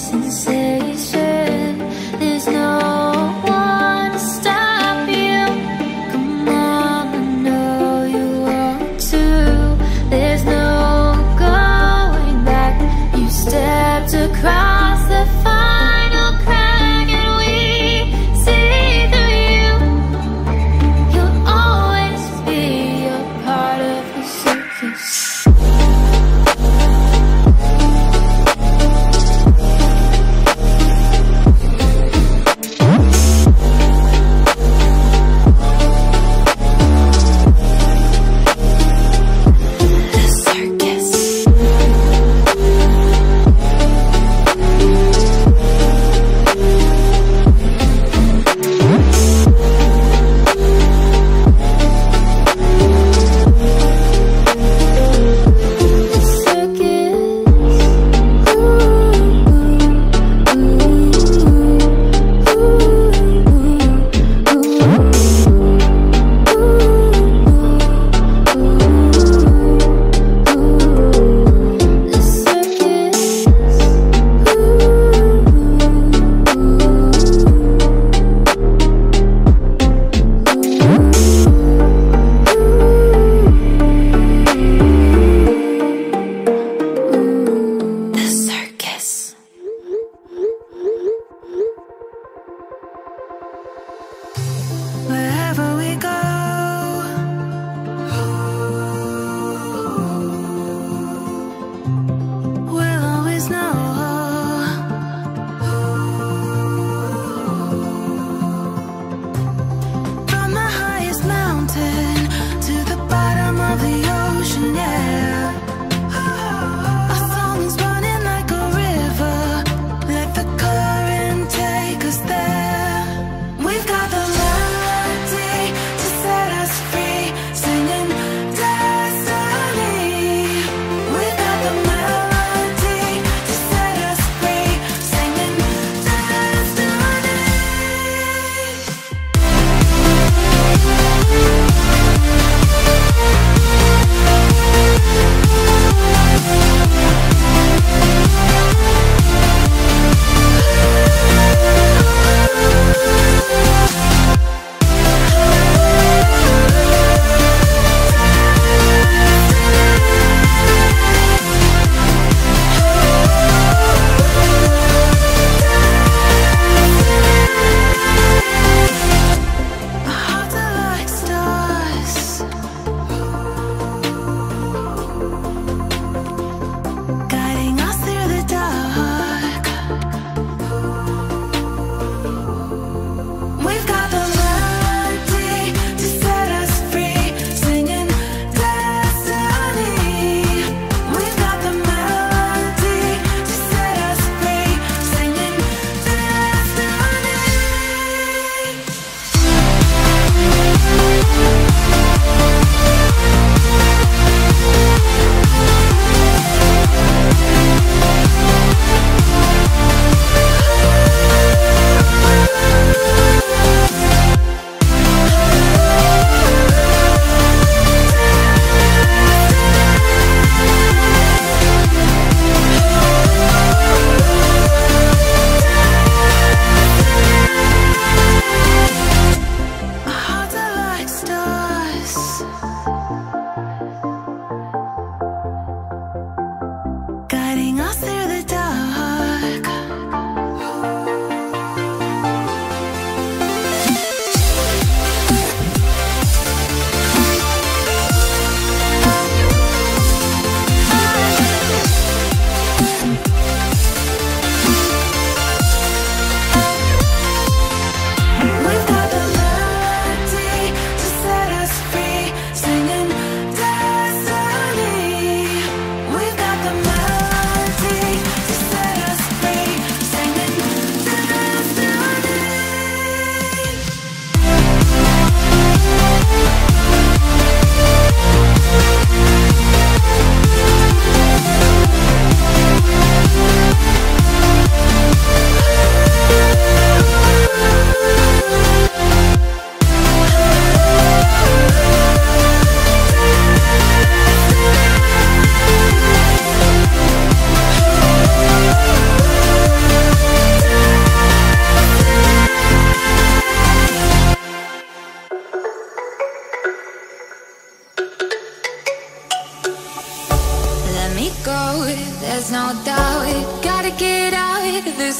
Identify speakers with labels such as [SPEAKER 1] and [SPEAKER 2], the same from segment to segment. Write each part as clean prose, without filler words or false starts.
[SPEAKER 1] sensation. There's no one to stop you. Come on, I know you want to. There's no going back. You stepped across the final crack and we see through you. You'll always be a part of the circus.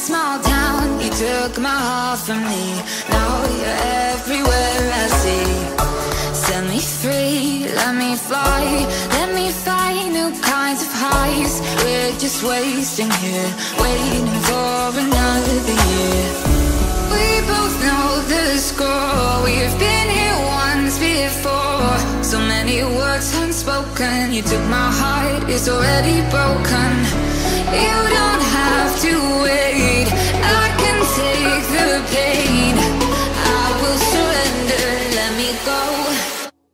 [SPEAKER 1] small town, you took my heart from me. Now you're everywhere I see. Set me free, let me fly, let me find new kinds of highs. We're just wasting here, waiting for another year. We both know the score, we've been here once before. So many words unspoken, you took my heart, it's already broken. You don't have to wait, I can take the pain. I will surrender, let me go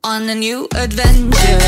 [SPEAKER 1] on a new adventure.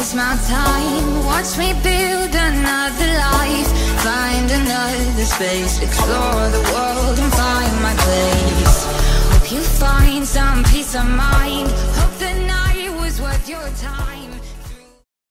[SPEAKER 1] It's my time, watch me build another life. Find another space, explore the world and find my place. Hope you find some peace of mind, hope the night was worth your time.